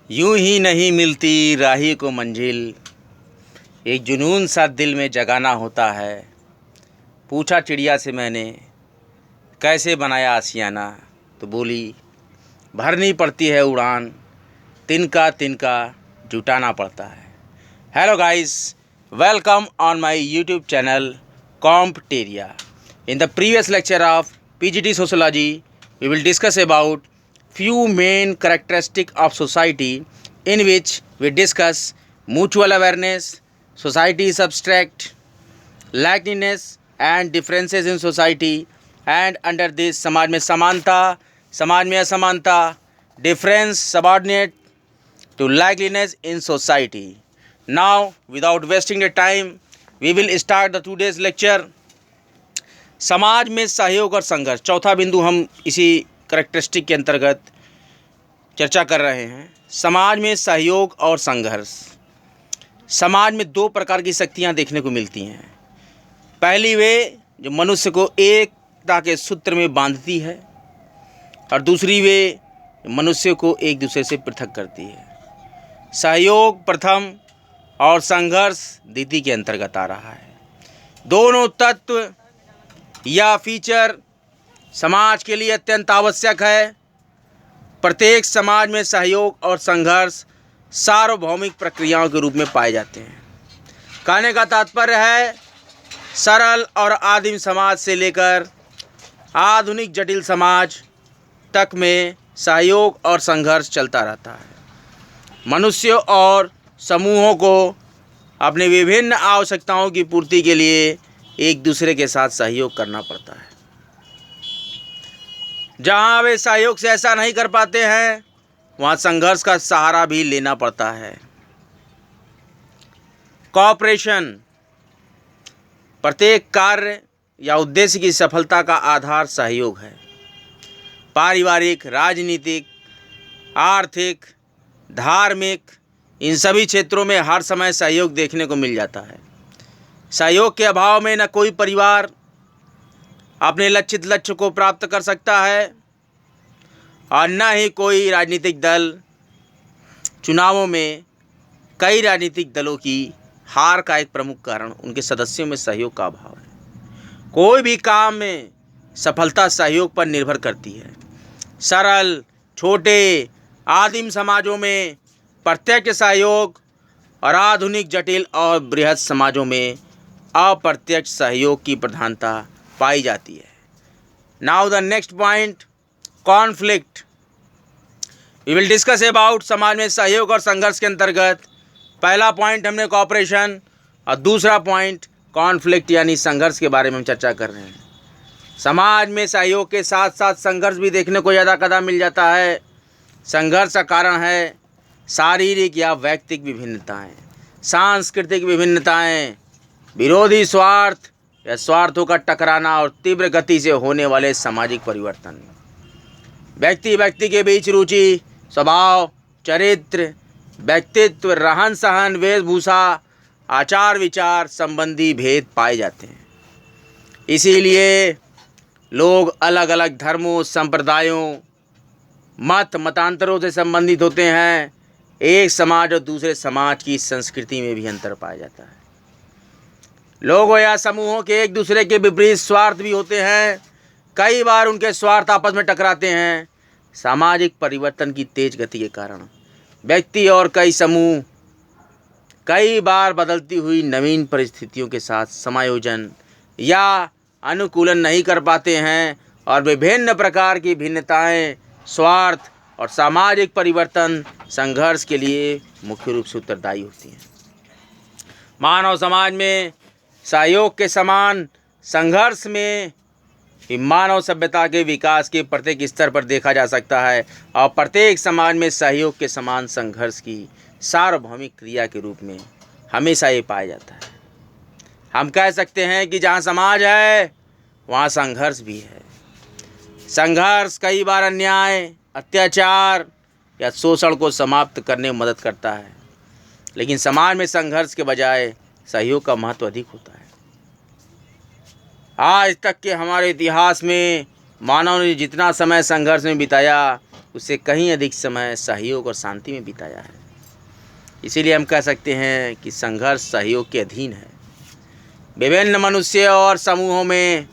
यूं ही नहीं मिलती राही को मंजिल, एक जुनून सा दिल में जगाना होता है। पूछा चिड़िया से मैंने, कैसे बनाया आशियाना, तो बोली भरनी पड़ती है उड़ान, तिनका तिनका जुटाना पड़ता है। Hello guys, welcome on my YouTube channel Compteria. In the previous lecture of PGT Sociology, we will discuss about few main characteristics of society, in which we discuss mutual awareness, society is abstract, likeliness and differences in society, and under this समाज में समानता, समाज में असमानता, difference subordinate to likeliness in society. Now, without wasting the time, we will start the today's lecture. समाज में सहयोग और संघर्ष, चौथा बिंदु हम इसी करैक्टरिस्टिक के अंतर्गत चर्चा कर रहे हैं। समाज में सहयोग और संघर्ष। समाज में दो प्रकार की शक्तियां देखने को मिलती हैं। पहली वे जो मनुष्य को एकता के सूत्र में बांधती है, और दूसरी वे मनुष्य को एक दूसरे से पृथक करती है। सहयोग प्रथम और संघर्ष द्वितीय के अंतर्गत आ रहा है। दोनों तत्व यह फीचर समाज के लिए अत्यंत आवश्यक है। प्रत्येक समाज में सहयोग और संघर्ष सार्वभौमिक प्रक्रियाओं के रूप में पाए जाते हैं। कहने का तात्पर्य है, सरल और आदिम समाज से लेकर आधुनिक जटिल समाज तक में सहयोग और संघर्ष चलता रहता है। मनुष्यों और समूहों को अपनी विभिन्न आवश्यकताओं की पूर्ति के लिए एक दूसरे के साथ सहयोग करना पड़ता है। जहाँ वे सहयोग से ऐसा नहीं कर पाते हैं, वहाँ संघर्ष का सहारा भी लेना पड़ता है। कोऑपरेशन। प्रत्येक कार्य या उद्देश्य की सफलता का आधार सहयोग है। पारिवारिक, राजनीतिक, आर्थिक, धार्मिक, इन सभी क्षेत्रों में हर समय सहयोग देखने को मिल जाता है। सहयोग के अभाव में न कोई परिवार अपने लक्षित लक्ष्य को प्राप्त कर सकता है, और न ही कोई राजनीतिक दल चुनावों में कई राजनीतिक दलों की हार का एक प्रमुख कारण उनके सदस्यों में सहयोग का अभाव है। कोई भी काम में सफलता सहयोग पर निर्भर करती है। सरल, छोटे, आदिम समाजों में प्रत्यक्ष सहयोग और आधुनिक, जटिल और बृहद समाजों में अप्रत्यक्ष सहयोग की प्रधानता पाई जाती है। Now the next point, conflict. We will discuss about समाज में सहयोग और संघर्ष के अंतर्गत पहला पॉइंट हमने कोऑपरेशन और दूसरा पॉइंट कॉन्फ्लिक्ट यानी संघर्ष के बारे में हम चर्चा कर रहे हैं। समाज में सहयोग के साथ साथ संघर्ष भी देखने को ज़्यादा कदम मिल जाता है। संघर्ष का कारण है शारीरिक या व्यक्तिगत विभिन्नताएं, सांस्कृतिक विभिन्नताएं, विरोधी स्वार्थ या स्वार्थों का टकराना और तीव्र गति से होने वाले सामाजिक परिवर्तन। व्यक्ति के बीच रुचि, स्वभाव, चरित्र, व्यक्तित्व, रहन सहन, वेशभूषा, आचार विचार संबंधी भेद पाए जाते हैं। इसीलिए लोग अलग अलग धर्मों, संप्रदायों, मतांतरों से संबंधित होते हैं। एक समाज और दूसरे समाज की संस्कृति में भी अंतर पाया जाता है। लोगों या समूहों के एक दूसरे के विपरीत स्वार्थ भी होते हैं। कई बार उनके स्वार्थ आपस में टकराते हैं। सामाजिक परिवर्तन की तेज गति के कारण व्यक्ति और कई समूह कई बार बदलती हुई नवीन परिस्थितियों के साथ समायोजन या अनुकूलन नहीं कर पाते हैं, और विभिन्न प्रकार की भिन्नताएं, स्वार्थ और सामाजिक परिवर्तन संघर्ष के लिए मुख्य रूप से उत्तरदायी होती हैं। मानव समाज में सहयोग के समान संघर्ष में मानव सभ्यता के विकास के प्रत्येक स्तर पर देखा जा सकता है, और प्रत्येक समाज में सहयोग के समान संघर्ष की सार्वभौमिक क्रिया के रूप में हमेशा ये पाया जाता है। हम कह सकते हैं कि जहाँ समाज है वहाँ संघर्ष भी है। संघर्ष कई बार अन्याय, अत्याचार या शोषण को समाप्त करने में मदद करता है, लेकिन समाज में संघर्ष के बजाय सहयोग का महत्व अधिक होता है। आज तक के हमारे इतिहास में मानव ने जितना समय संघर्ष में बिताया, उससे कहीं अधिक समय सहयोग और शांति में बिताया है। इसीलिए हम कह सकते हैं कि संघर्ष सहयोग के अधीन है। विभिन्न मनुष्य और समूहों में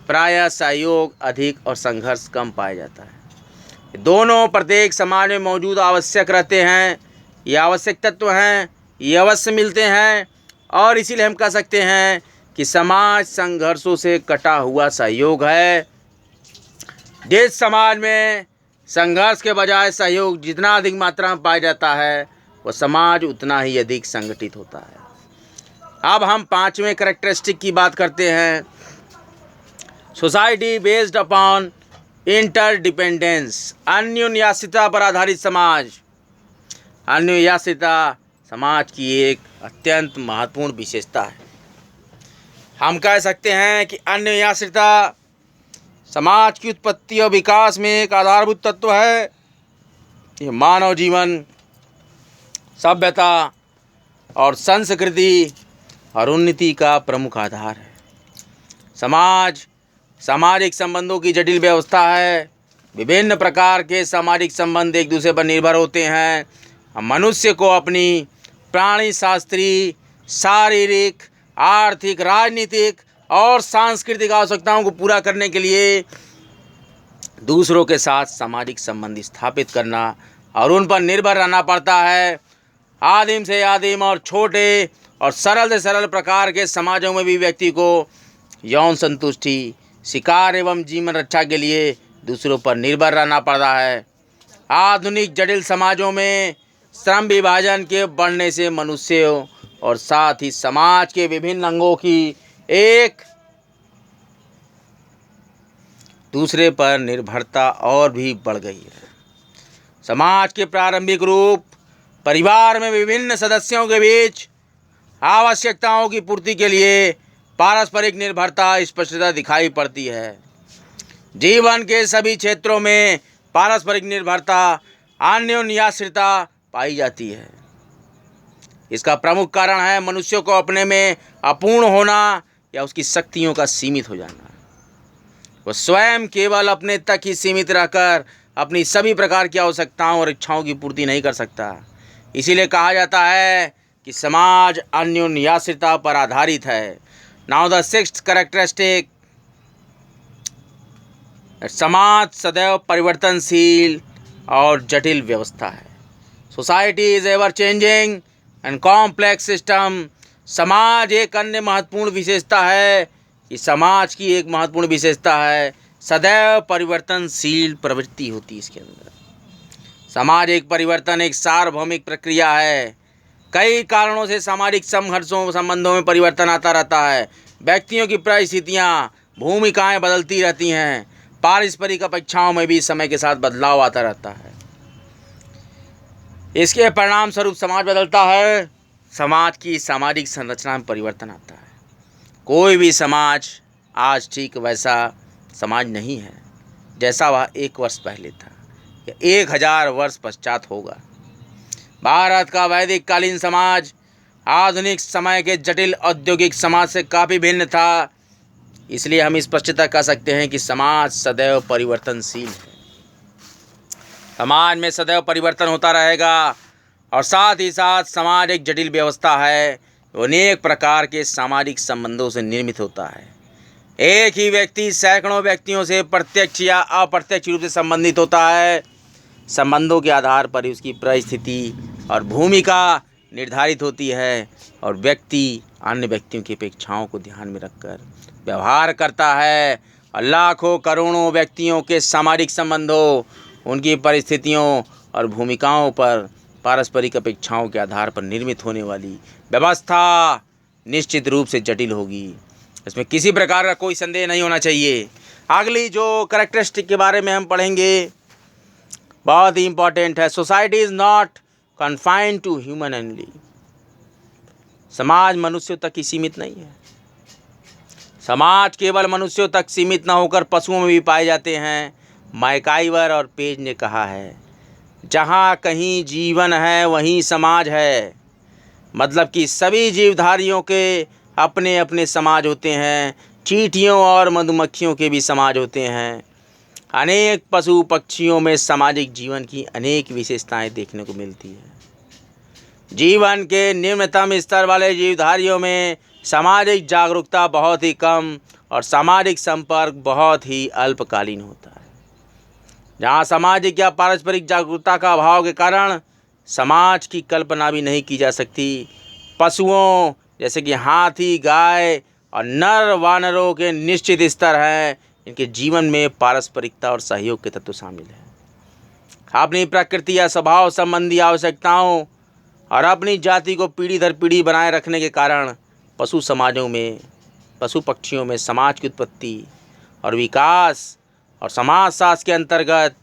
प्रायः सहयोग अधिक और संघर्ष कम पाया जाता है। दोनों प्रत्येक समाज में मौजूद आवश्यक रहते हैं। ये आवश्यक तत्व हैं, ये अवश्य मिलते हैं और इसीलिए हम कह सकते हैं कि समाज संघर्षों से कटा हुआ सहयोग है। जिस समाज में संघर्ष के बजाय सहयोग जितना अधिक मात्रा में पाया जाता है वह समाज उतना ही अधिक संगठित होता है। अब हम 5वें कैरेक्टरिस्टिक की बात करते हैं। सोसाइटी बेस्ड अपॉन इंटरडिपेंडेंस, अन्योन्याश्रिता पर आधारित समाज। अन्योन्याश्रिता समाज की एक अत्यंत महत्वपूर्ण विशेषता है। हम कह सकते हैं कि अन्योन्याश्रिता समाज की उत्पत्ति और विकास में एक आधारभूत तत्व है। ये मानव जीवन, सभ्यता और संस्कृति और उन्नति का प्रमुख आधार है। समाज सामाजिक संबंधों की जटिल व्यवस्था है। विभिन्न प्रकार के सामाजिक संबंध एक दूसरे पर निर्भर होते हैं। हम मनुष्य को अपनी प्राणी शास्त्रीय, शारीरिक, आर्थिक, राजनीतिक और सांस्कृतिक आवश्यकताओं को पूरा करने के लिए दूसरों के साथ सामाजिक संबंध स्थापित करना और उन पर निर्भर रहना पड़ता है। आदिम से आदिम और छोटे और सरल से सरल प्रकार के समाजों में भी व्यक्ति को यौन संतुष्टि, शिकार एवं जीवन रक्षा के लिए दूसरों पर निर्भर रहना पड़ता है। आधुनिक जटिल समाजों में श्रम विभाजन के बढ़ने से मनुष्यों और साथ ही समाज के विभिन्न अंगों की एक दूसरे पर निर्भरता और भी बढ़ गई है। समाज के प्रारंभिक रूप परिवार में विभिन्न सदस्यों के बीच आवश्यकताओं की पूर्ति के लिए पारस्परिक निर्भरता स्पष्टता दिखाई पड़ती है। जीवन के सभी क्षेत्रों में पारस्परिक निर्भरता, अन्योन्याश्रिता पाई जाती है। इसका प्रमुख कारण है मनुष्य को अपने में अपूर्ण होना या उसकी शक्तियों का सीमित हो जाना। वह स्वयं केवल अपने तक ही सीमित रहकर अपनी सभी प्रकार की आवश्यकताओं और इच्छाओं की पूर्ति नहीं कर सकता। इसीलिए कहा जाता है कि समाज अन्योन्याश्रिता पर आधारित है। नाउ द 6th कैरेक्टरिस्टिक, समाज सदैव परिवर्तनशील और जटिल व्यवस्था है। Society is ever changing and complex system. समाज एक अन्य महत्वपूर्ण विशेषता है कि समाज की एक महत्वपूर्ण विशेषता है सदैव परिवर्तनशील प्रवृत्ति होती है इसके अंदर। समाज एक परिवर्तन, एक सार्वभौमिक प्रक्रिया है। कई कारणों से सामाजिक संबंधों में परिवर्तन आता रहता है। व्यक्तियों की परिस्थितियाँ, भूमिकाएं बदलती रहती हैं। पारस्परिक अपेक्षाओं में भी समय के साथ बदलाव आता रहता है। इसके परिणाम स्वरूप समाज बदलता है। समाज की सामाजिक संरचना में परिवर्तन आता है। कोई भी समाज आज ठीक वैसा समाज नहीं है जैसा वह 1 वर्ष पहले था या 1000 वर्ष पश्चात होगा। भारत का वैदिक कालीन समाज आधुनिक समय के जटिल औद्योगिक समाज से काफ़ी भिन्न था। इसलिए हम स्पष्टतः कह सकते हैं कि समाज सदैव परिवर्तनशील है। समाज में सदैव परिवर्तन होता रहेगा और साथ ही साथ समाज एक जटिल व्यवस्था है। अनेक प्रकार के सामाजिक संबंधों से निर्मित होता है। एक ही व्यक्ति सैकड़ों व्यक्तियों से प्रत्यक्ष या अप्रत्यक्ष रूप से संबंधित होता है। संबंधों के आधार पर उसकी परिस्थिति और भूमिका निर्धारित होती है और व्यक्ति अन्य व्यक्तियों की अपेक्षाओं को ध्यान में रखकर व्यवहार करता है। और लाखों करोड़ों व्यक्तियों के सामाजिक संबंधों, उनकी परिस्थितियों और भूमिकाओं पर पारस्परिक अपेक्षाओं के आधार पर निर्मित होने वाली व्यवस्था निश्चित रूप से जटिल होगी। इसमें किसी प्रकार का कोई संदेह नहीं होना चाहिए। अगली जो कैरेक्टरिस्टिक के बारे में हम पढ़ेंगे बहुत ही इम्पॉर्टेंट है। Society is not confined to human only. समाज मनुष्यों तक ही सीमित नहीं है। समाज केवल मनुष्यों तक सीमित न होकर पशुओं में भी पाए जाते हैं। मैकाइवर और पेज ने कहा है, जहाँ कहीं जीवन है वहीं समाज है। मतलब कि सभी जीवधारियों के अपने अपने समाज होते हैं। चींटियों और मधुमक्खियों के भी समाज होते हैं। अनेक पशु पक्षियों में सामाजिक जीवन की अनेक विशेषताएं देखने को मिलती है। जीवन के निम्नतम स्तर वाले जीवधारियों में सामाजिक जागरूकता बहुत ही कम और सामाजिक संपर्क बहुत ही अल्पकालीन होता है। जहाँ सामाजिक या पारस्परिक जागरूकता का अभाव के कारण समाज की कल्पना भी नहीं की जा सकती। पशुओं जैसे कि हाथी, गाय और नर वानरों के निश्चित स्तर हैं। इनके जीवन में पारस्परिकता और सहयोग के तत्व शामिल हैं। अपनी प्रकृति या स्वभाव संबंधी आवश्यकताओं और अपनी जाति को पीढ़ी दर पीढ़ी बनाए रखने के कारण पशु पक्षियों में समाज की उत्पत्ति और विकास और समाजशास्त्र के अंतर्गत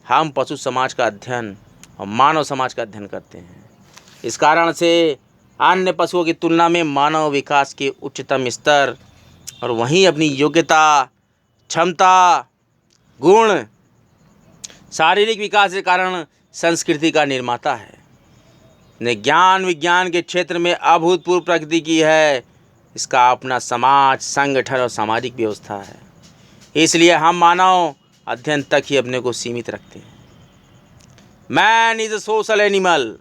हम पशु समाज का अध्ययन और मानव समाज का अध्ययन करते हैं। इस कारण से अन्य पशुओं की तुलना में मानव विकास के उच्चतम स्तर और वहीं अपनी योग्यता, क्षमता, गुण, शारीरिक विकास के कारण संस्कृति का निर्माता है। ने ज्ञान विज्ञान के क्षेत्र में अभूतपूर्व प्रगति की है। इसका अपना समाज, संगठन और सामाजिक व्यवस्था है। इसलिए हम मानव अध्ययन तक ही अपने को सीमित रखते हैं। Man is a social animal.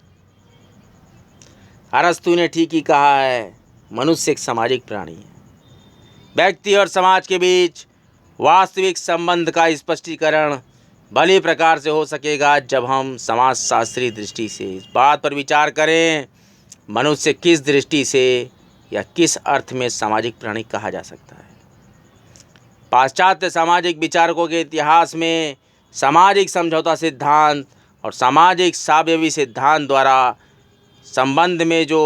अरस्तु ने ठीक ही कहा है, मनुष्य एक सामाजिक प्राणी है। व्यक्ति और समाज के बीच वास्तविक संबंध का स्पष्टीकरण भली प्रकार से हो सकेगा जब हम समाजशास्त्री दृष्टि से इस बात पर विचार करें मनुष्य किस दृष्टि से या किस अर्थ में सामाजिक प्राणी कहा जा सकता है। पाश्चात्य सामाजिक विचारकों के इतिहास में सामाजिक समझौता सिद्धांत और सामाजिक सावयवी सिद्धांत द्वारा संबंध में जो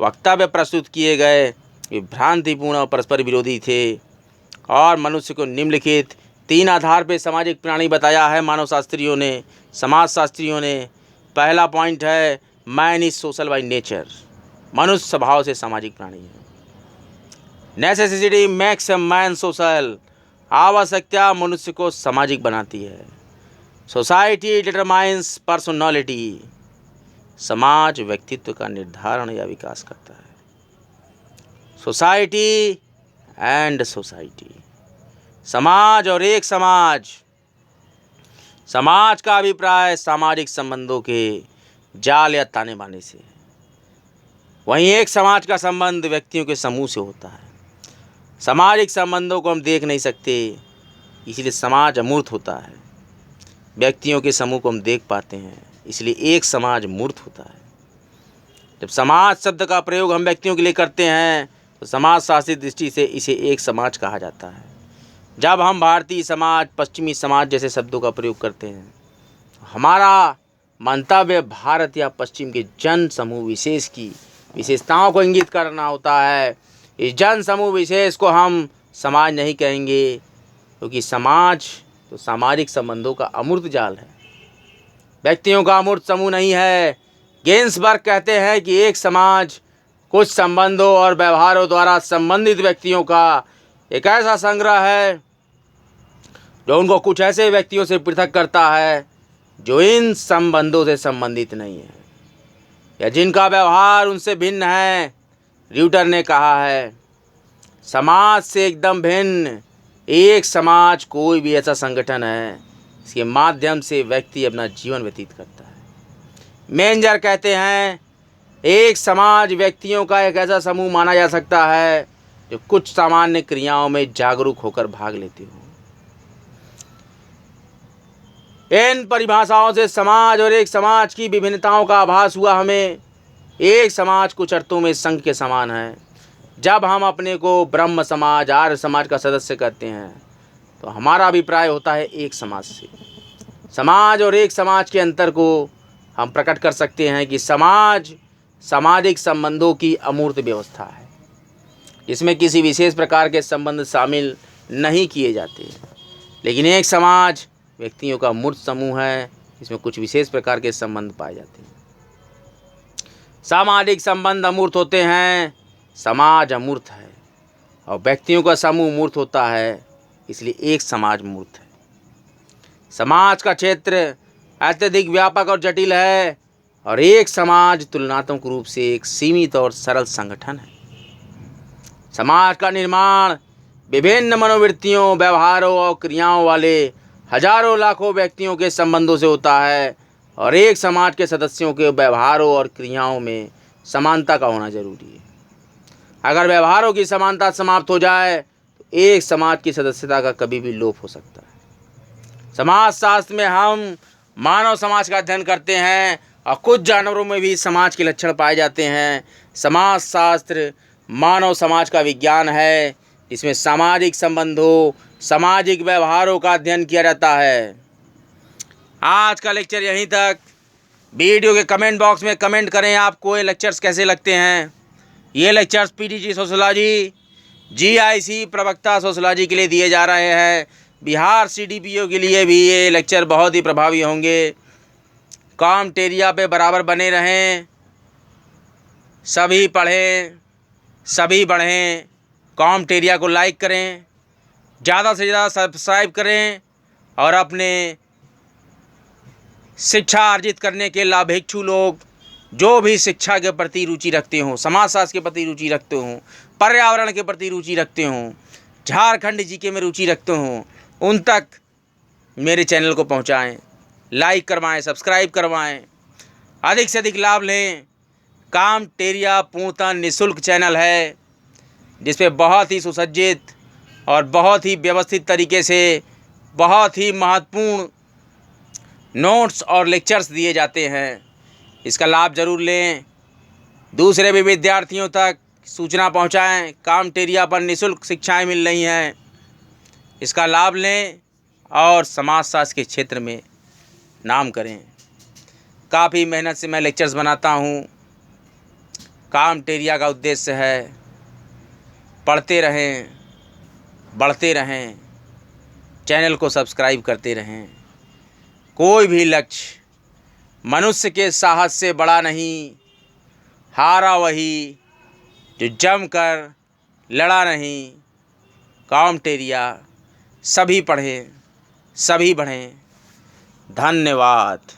वक्तव्य प्रस्तुत किए गए वे भ्रांतिपूर्ण और परस्पर विरोधी थे और मनुष्य को निम्नलिखित 3 आधार पर सामाजिक प्राणी बताया है मानवशास्त्रियों ने, समाजशास्त्रियों ने। पहला पॉइंट है man is social by nature. मनुष्य स्वभाव से सामाजिक प्राणी है। Necessity makes a man social. आवश्यकता मनुष्य को सामाजिक बनाती है। Society determines personality. समाज व्यक्तित्व का निर्धारण या विकास करता है। Society and society. समाज और एक समाज। समाज का अभिप्राय सामाजिक संबंधों के जाल या ताने बाने से है। वहीं एक समाज का संबंध व्यक्तियों के समूह से होता है। सामाजिक संबंधों को हम देख नहीं सकते, इसलिए समाज अमूर्त होता है। व्यक्तियों के समूह को हम देख पाते हैं, इसलिए एक समाज मूर्त होता है। जब समाज शब्द का प्रयोग हम व्यक्तियों के लिए करते हैं तो समाजशास्त्री दृष्टि से इसे एक समाज कहा जाता है। जब हम भारतीय समाज, पश्चिमी समाज जैसे शब्दों का प्रयोग करते हैं हमारा मंतव्य भारत या पश्चिम के जन समूह विशेष की विशेषताओं को इंगित करना होता है। इस जन समूह विशेष को हम समाज नहीं कहेंगे क्योंकि समाज तो सामाजिक संबंधों का अमूर्त जाल है, व्यक्तियों का अमूर्त समूह नहीं है। गेंसबर्ग कहते हैं कि एक समाज कुछ संबंधों और व्यवहारों द्वारा संबंधित व्यक्तियों का एक ऐसा संग्रह है जो उनको कुछ ऐसे व्यक्तियों से पृथक करता है जो इन संबंधों से संबंधित नहीं है या जिनका व्यवहार उनसे भिन्न है। र्यूटर ने कहा है, समाज से एकदम भिन्न एक समाज कोई भी ऐसा संगठन है इसके माध्यम से व्यक्ति अपना जीवन व्यतीत करता है। मेंजर कहते हैं, एक समाज व्यक्तियों का एक ऐसा समूह माना जा सकता है जो कुछ सामान्य क्रियाओं में जागरूक होकर भाग लेते हो। इन परिभाषाओं से समाज और एक समाज की विभिन्नताओं का आभास हुआ हमें। एक समाज कुछ अर्थों में संघ के समान है। जब हम अपने को ब्रह्म समाज, आर्य समाज का सदस्य कहते हैं तो हमारा अभिप्राय होता है एक समाज से। समाज और एक समाज के अंतर को हम प्रकट कर सकते हैं कि समाज सामाजिक संबंधों की अमूर्त व्यवस्था है। इसमें किसी विशेष प्रकार के संबंध शामिल नहीं किए जाते, लेकिन एक समाज व्यक्तियों का मूर्त समूह है, इसमें कुछ विशेष प्रकार के संबंध पाए जाते हैं। सामाजिक संबंध अमूर्त होते हैं, समाज अमूर्त है और व्यक्तियों का समूह मूर्त होता है, इसलिए एक समाज मूर्त है। समाज का क्षेत्र अत्यधिक व्यापक और जटिल है और एक समाज तुलनात्मक रूप से एक सीमित और सरल संगठन है। समाज का निर्माण विभिन्न मनोवृत्तियों, व्यवहारों और क्रियाओं वाले हजारों लाखों व्यक्तियों के संबंधों से होता है और एक समाज के सदस्यों के व्यवहारों और क्रियाओं में समानता का होना जरूरी है। अगर व्यवहारों की समानता समाप्त हो जाए तो एक समाज की सदस्यता का कभी भी लोप हो सकता है। समाज शास्त्र में हम मानव समाज का अध्ययन करते हैं और कुछ जानवरों में भी समाज के लक्षण पाए जाते हैं। समाज शास्त्र मानव समाज का विज्ञान है, इसमें सामाजिक संबंधों, सामाजिक व्यवहारों का अध्ययन किया जाता है। आज का लेक्चर यहीं तक। वीडियो के कमेंट बॉक्स में कमेंट करें आपको ये लेक्चर्स कैसे लगते हैं। ये लेक्चर्स पीटीजी सोशियोलॉजी, जीआईसी प्रवक्ता सोशियोलॉजी के लिए दिए जा रहे हैं। बिहार सीडीपीओ के लिए भी ये लेक्चर बहुत ही प्रभावी होंगे। कॉमटेरिया पे बराबर बने रहें, सभी पढ़ें, सभी बढ़ें। कॉमटेरिया को लाइक करें, ज़्यादा से ज़्यादा सब्सक्राइब करें और अपने शिक्षा अर्जित करने के लाभेक्षु लोग जो भी शिक्षा के प्रति रुचि रखते हों, समाजशास्त्र के प्रति रुचि रखते हों, पर्यावरण के प्रति रुचि रखते हों, झारखंड जीके में रुचि रखते हों, उन तक मेरे चैनल को पहुंचाएं, लाइक करवाएं, सब्सक्राइब करवाएं, अधिक से अधिक लाभ लें। कॉमटेरिया पूर्णतः निःशुल्क चैनल है जिसपे बहुत ही सुसज्जित और बहुत ही व्यवस्थित तरीके से बहुत ही महत्वपूर्ण नोट्स और लेक्चर्स दिए जाते हैं। इसका लाभ ज़रूर लें, दूसरे भी विद्यार्थियों तक सूचना पहुंचाएं। कॉमटेरिया पर निःशुल्क शिक्षाएं मिल रही हैं, इसका लाभ लें और समाजशास्त्र के क्षेत्र में नाम करें। काफ़ी मेहनत से मैं लेक्चर्स बनाता हूं। कॉमटेरिया का उद्देश्य है पढ़ते रहें, बढ़ते रहें, चैनल को सब्सक्राइब करते रहें। कोई भी लक्ष्य मनुष्य के साहस से बड़ा नहीं, हारा वही जो जमकर लड़ा नहीं। कॉमटेरिया सभी पढ़ें, सभी बढ़ें। धन्यवाद।